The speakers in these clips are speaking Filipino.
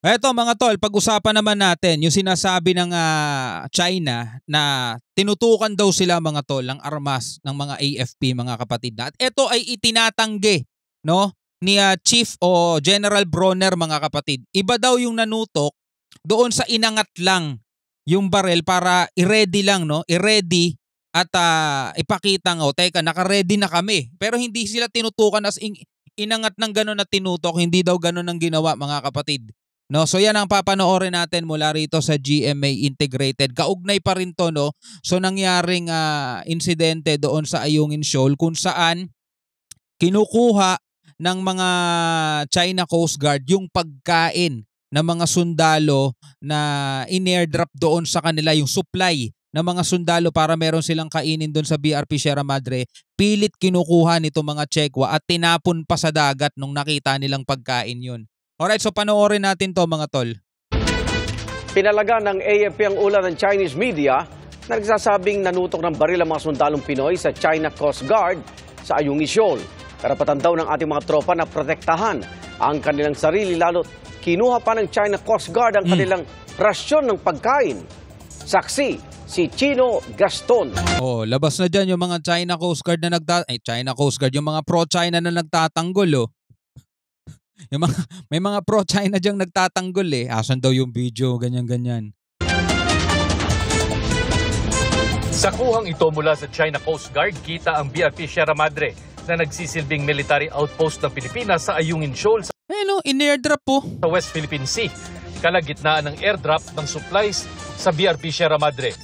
Eto mga tol, pag-usapan naman natin yung sinasabi ng China na tinutukan daw sila mga tol ng armas ng mga AFP mga kapatid na. At ito ay itinatanggi no ni Chief o General Bronner mga kapatid. Iba daw yung nanutok doon sa inangat lang yung barel para i-ready lang no, i-ready at ipakita ng teka naka-ready na kami. Pero hindi sila tinutukan as inangat ng gano'n na tinutok, hindi daw gano'n ang ginawa mga kapatid. No, so yan ang papanoorin natin mula rito sa GMA Integrated. Kaugnay pa rin to no. So nangyaring insidente doon sa Ayungin Shoal kung saan kinukuha ng mga China Coast Guard yung pagkain ng mga sundalo na in-airdrop doon sa kanila, yung supply ng mga sundalo para meron silang kainin doon sa BRP Sierra Madre. Pilit kinukuha nito mga Chekwa at tinapon pa sa dagat nung nakita nilang pagkain yun. Alright, so panoorin natin to mga tol. Pinalaga ng AFP ang ulat ng Chinese media na nagsasabing nanutok ng baril ang mga sundalong Pinoy sa China Coast Guard sa Ayungin Shoal. Karapatan daw ng ating mga tropa na protektahan ang kanilang sarili, lalo kinuha pa ng China Coast Guard ang kanilang rasyon ng pagkain. Saksi, si Chino Gaston. Oh, labas na dyan yung mga China Coast Guard na China Coast Guard, yung mga pro-China na nagtatanggol Yung may mga pro-China diyang nagtatanggol Asan daw yung video, ganyan-ganyan. Sa kuhang ito mula sa China Coast Guard, kita ang BRP Sierra Madre na nagsisilbing military outpost ng Pilipinas sa Ayungin Shoal sa in-airdrop po. Sa West Philippine Sea, kalagitnaan ng airdrop ng supplies sa BRP Sierra Madre.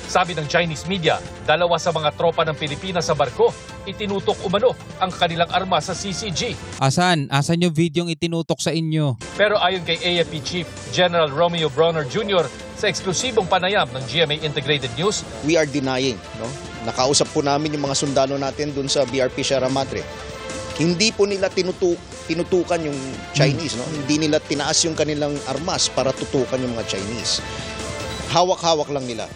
Sabi ng Chinese media, dalawa sa mga tropa ng Pilipinas sa barko, itinutok umano ang kanilang arma sa CCG. Asan yung videong itinutok sa inyo? Pero ayon kay AFP Chief General Romeo Bronner Jr. sa eksklusibong panayam ng GMA Integrated News, we are denying, no? Nakausap po namin yung mga sundalo natin dun sa BRP Sierra Madre. Hindi po nila tinutukan yung Chinese, no? Hindi nila tinaas yung kanilang armas para tutukan yung mga Chinese. Hawak-hawak lang nila.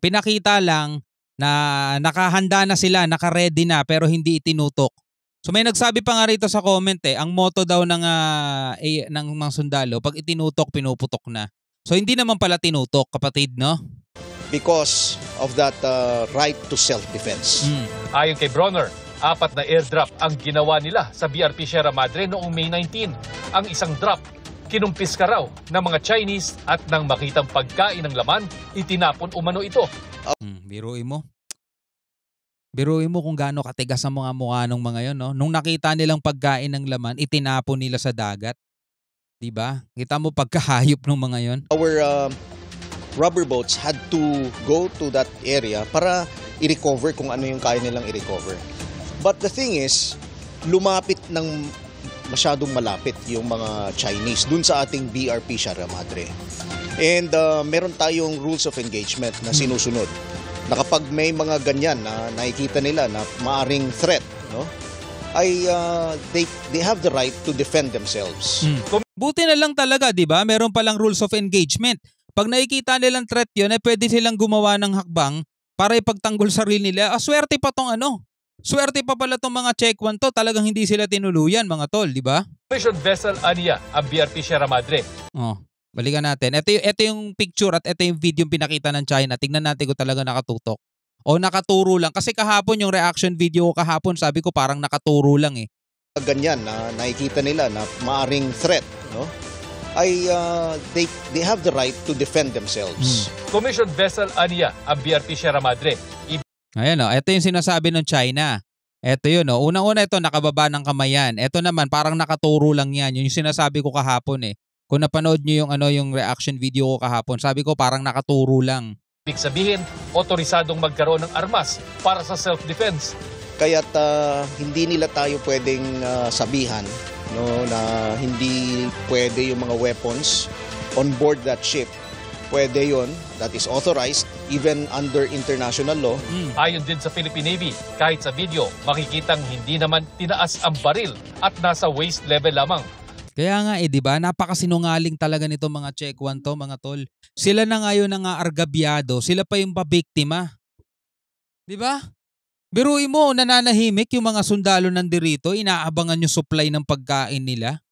Pinakita lang na nakahanda na sila, naka-ready na pero hindi itinutok. So may nagsabi pa nga rito sa comment ang motto daw ng mga sundalo, pag itinutok, pinuputok na. So hindi naman pala tinutok, kapatid, no? Because of that right to self-defense. Ayon kay Bronner, 4 na airdrop ang ginawa nila sa BRP Sierra Madre noong May 19. Ang isang drop, kinumpis ka raw ng mga Chinese at nang makitang pagkain ng laman, itinapon umano ito. Biruin mo kung gaano katigas ang mga mukha ng mga yon, no? Nung nakita nilang pagkain ng laman, itinapon nila sa dagat. 'Di ba? Kita mo pagkahayop ng mga yon. Our rubber boats had to go to that area para i-recover kung ano yung kaya nilang i-recover. But the thing is, lumapit ng masyadong malapit yung mga Chinese dun sa ating BRP Sierra Madre. And meron tayong rules of engagement na sinusunod. Na kapag may mga ganyan na nakikita nila na maaring threat, no? Ay they have the right to defend themselves. Buti na lang talaga, 'di ba? Meron palang rules of engagement. Pag nakikita nilang threat 'yon, pwede silang gumawa ng hakbang para ipagtanggol sarili nila. Swerte pa tong Swerte pa pala tong mga Chekwan to, talagang hindi sila tinuluyan mga tol, di ba? Mission vessel Ania ang BRP Sierra Madre. Balikan natin. Ito yung picture at ito yung video yung pinakita ng China. Tingnan natin kung talaga nakatutok. O nakaturo lang. Kasi kahapon yung reaction video ko kahapon, sabi ko parang nakaturo lang Ganyan na nakikita nila na maaring threat, no? Ay they have the right to defend themselves. Commissioned vessel Ania ang BRP Sierra Madre. Ayan ito yung sinasabi ng China. Ito yun Unang-una ito nakababa ng kamay yan. Ito naman parang nakaturo lang yan. Yun yung sinasabi ko kahapon Kung napanood nyo yung reaction video ko kahapon, sabi ko parang nakaturo lang. Ibig sabihin, otorisadong magkaroon ng armas para sa self-defense. Kaya't hindi nila tayo pwedeng sabihan, no, na hindi pwede yung mga weapons on board that ship. Pwede yon, that is authorized even under international law. Ayon din sa Philippine Navy, kahit sa video, makikitang hindi naman tinaas ang baril at nasa waist level lamang. Kaya nga di ba? Napakasinungaling talaga nito mga Chekwan to, mga tol. Sila na ngayon ang argabyado, sila pa yung pabiktima. Di ba? Biruin mo, nananahimik yung mga sundalo nandirito, inaabangan yung supply ng pagkain nila.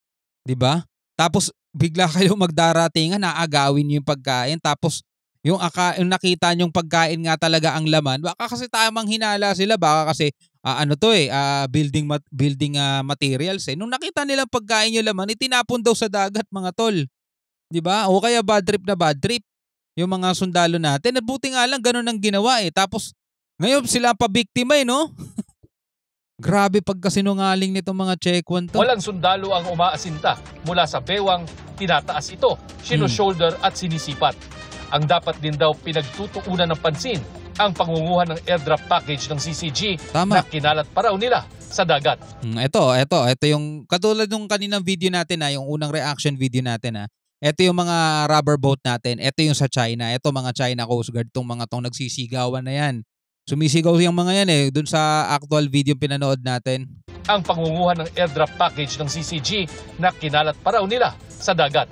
Di ba? Tapos bigla kayo magdaratingan, aagawin niyo yung pagkain. Tapos yung nakita niyong pagkain nga talaga ang laman, baka kasi tamang hinala sila, baka kasi building materials eh. Nung nakita nilang pagkain yung laman, itinapon daw sa dagat mga tol. 'Di ba? O kaya bad trip yung mga sundalo natin. At buti nga lang ganun ang ginawa eh. Tapos ngayon sila pa biktima eh, no? Grabe pagkasinungaling nitong mga Chequan to. Walang sundalo ang umaasinta. Mula sa bewang, tinataas ito, shoulder at sinisipat. Ang dapat din daw pinagtutuunan ng pansin ang pangunguhan ng airdrop package ng CCG Tama. na kinalat pa raw nila sa dagat. Ito yung katulad ng kaninang video natin yung unang reaction video natin Ito yung mga rubber boat natin. Ito yung sa China. Ito mga China Coast Guard. Itong mga tong nagsisigawan na yan. Sumisigaw yung mga yan dun sa actual video pinanood natin. Ang pangunguhan ng airdrop package ng CCG na kinalat pa raw nila sa dagat.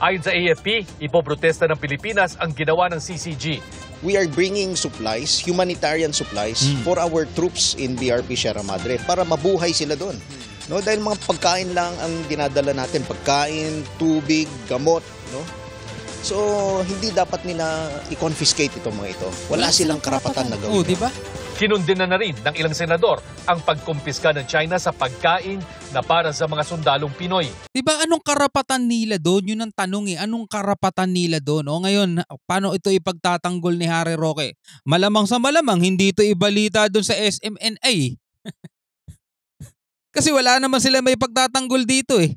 Ayon sa AFP, ipoprotesta ng Pilipinas ang ginawa ng CCG. We are bringing supplies, humanitarian supplies for our troops in BRP Sierra Madre para mabuhay sila doon. No, dahil mga pagkain lang ang dinadala natin, pagkain, tubig, gamot, no? So, hindi dapat nila i-confiscate itong mga ito. Wala silang karapatan na gawin. Di ba? Kinundin na rin ng ilang senador ang pagkumpiska ng China sa pagkain na para sa mga sundalong Pinoy. Di ba anong karapatan nila doon? Yun ang tanong Anong karapatan nila doon? O ngayon, paano ito ipagtatanggol ni Harry Roque? Malamang sa malamang, hindi ito ibalita doon sa SMNA. Kasi wala naman sila may pagtatanggol dito eh.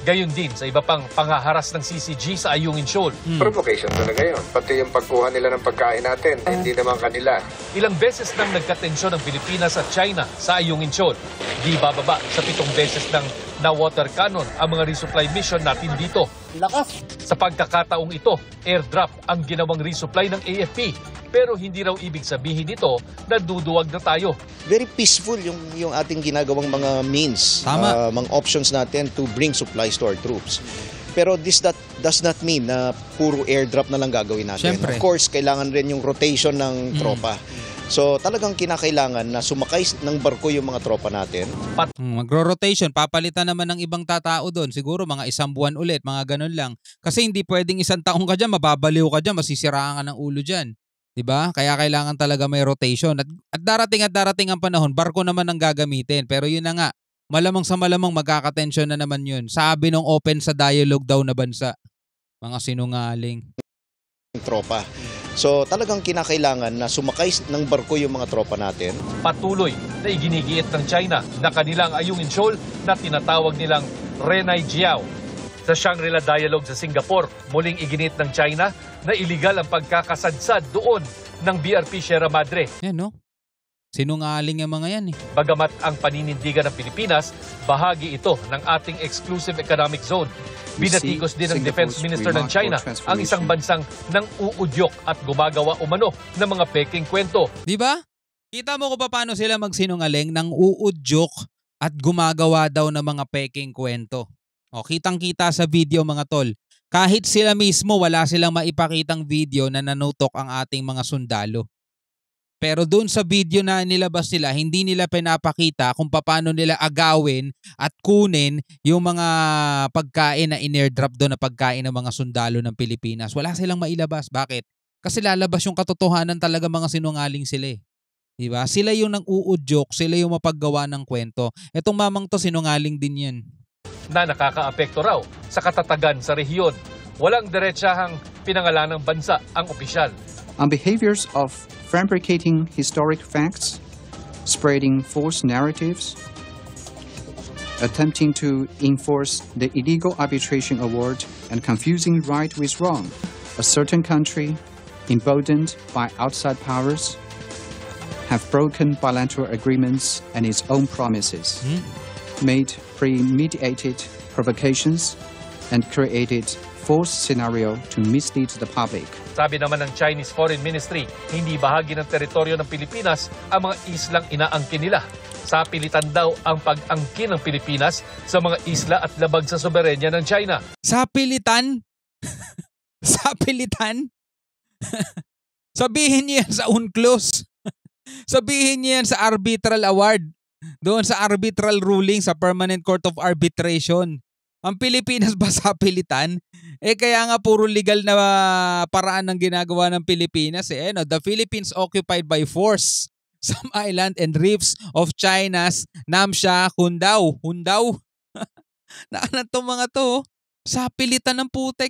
Gayon din sa iba pang panghaharas ng CCG sa Ayungin Shoal. Provocation talaga yun. Pati yung pagkuha nila ng pagkain natin, hindi naman kanila. Ilang beses nang nagkatensyon ng Pilipinas at China sa Ayungin Shoal. Di bababa sa 7 beses nang na-water cannon ang mga resupply mission natin dito. Lakas! Sa pagkakataong ito, airdrop ang ginawang resupply ng AFP. Pero hindi raw ibig sabihin nito na duduwag na tayo. Very peaceful yung ating ginagawang mga means, Tama. mga options natin to bring supplies to our troops. Pero this does not mean na puro airdrop na lang gagawin natin. Siyempre. Of course, kailangan rin yung rotation ng tropa. So talagang kinakailangan na sumakay ng barko yung mga tropa natin. Magro-rotation, papalitan naman ng ibang tatao doon. Siguro mga 1 buwan ulit, mga ganun lang. Kasi hindi pwedeng 1 taong ka dyan, mababaliw ka dyan, masisiraan ka ng ulo dyan. Diba? Kaya kailangan talaga may rotation. At darating ang panahon, barko naman ang gagamitin. Pero yun na nga, malamang sa malamang magkakatensyon na naman yun. Sabi nung open sa dialogue daw na bansa. Mga sinungaling. Tropa. So talagang kinakailangan na sumakay ng barko yung mga tropa natin. Patuloy na iginigiit ng China na kanilang Ayungin Shoal na tinatawag nilang Renai Jiao. Sa Shangri-La Dialogue sa Singapore, muling iginit ng China na iligal ang pagkakasadsad doon ng BRP Sierra Madre. Yan no? Sinungaling yung mga yan eh. Bagamat ang paninindigan ng Pilipinas, bahagi ito ng ating exclusive economic zone. Binatikos din ng Defense Minister ng China ang isang bansang nang uudyok at gumagawa umano ng mga peking kwento. Di ba? Kita mo kung paano sila magsinungaling nang uudyok at gumagawa daw ng mga peking kwento. O, kitang-kita sa video mga tol. Kahit sila mismo wala silang maipakitang video na nanutok ang ating mga sundalo. Pero doon sa video na nilabas nila, hindi nila pinapakita kung paano nila agawin at kunin yung mga pagkain na in-airdrop doon na pagkain ng mga sundalo ng Pilipinas. Wala silang mailabas. Bakit? Kasi lalabas yung katotohanan talaga, mga sinungaling sila eh. Diba? Sila yung nang-uudyok, sila yung mapaggawa ng kwento. Etong mamang to, sinungaling din yan. Na nakakaapekto raw sa katatagan sa rehiyon. Walang diretsahang pinangalan ng bansa ang opisyal. On behaviors of fabricating historic facts, spreading false narratives, attempting to enforce the illegal arbitration award, and confusing right with wrong. A certain country, emboldened by outside powers, have broken bilateral agreements and its own promises, made premeditated provocations, and created false scenario to mislead the public. Sabi naman ng Chinese Foreign Ministry, hindi bahagi ng teritoryo ng Pilipinas ang mga islang inaangkin nila. Sa pilitan daw ang pag-angkin ng Pilipinas sa mga isla at labag sa soberenya ng China. Sa pilitan? Sa pilitan? Sabihin niyo yan sa UNCLOS. Sabihin niyo yan sa arbitral award. Doon sa arbitral ruling sa Permanent Court of Arbitration. Ang Pilipinas ba sapilitan? Kaya nga puro legal na paraan ng ginagawa ng Pilipinas. The Philippines occupied by force some island and reefs of China's Namsha, Hundao. Naanan tong mga to. Sapilitan ng putek.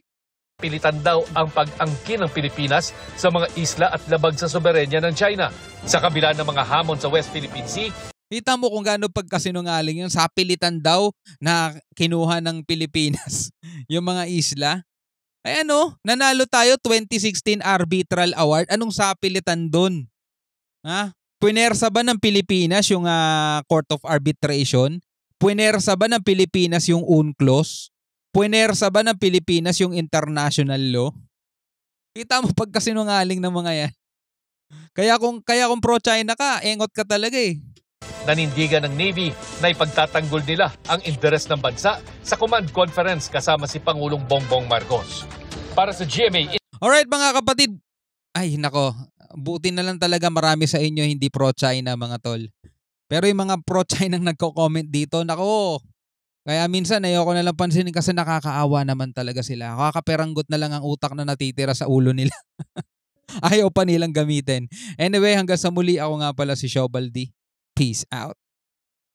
Pilitan daw ang pag-angkin ng Pilipinas sa mga isla at labag sa soberenya ng China. Sa kabila ng mga hamon sa West Philippine Sea, Kita mo kung gaano pagkasinungaling yun. Sapilitan daw na kinuha ng Pilipinas yung mga isla. Nanalo tayo 2016 Arbitral Award. Anong sapilitan doon? Punersa ba ng Pilipinas yung Court of Arbitration? Punersa ba ng Pilipinas yung UNCLOS? Punersa ba ng Pilipinas yung international law? Kita mo pagkasinungaling ng mga yan. Kaya kung pro-China ka, engot ka talaga eh. nanindigan ng Navy na ipagtatanggol nila ang interes ng bansa sa command conference kasama si Pangulong Bongbong Marcos. Para sa GMA. Alright mga kapatid, ay nako, buti na lang talaga marami sa inyo hindi pro-China mga tol. Pero yung mga pro-China nagko-comment dito, nako, kaya minsan ayoko na lang pansinin kasi nakakaawa naman talaga sila. Kakaperanggot na lang ang utak na natitira sa ulo nila. Ayaw pa nilang gamitin. Anyway, hanggang sa muli, ako nga pala si Shobaldi. Peace out.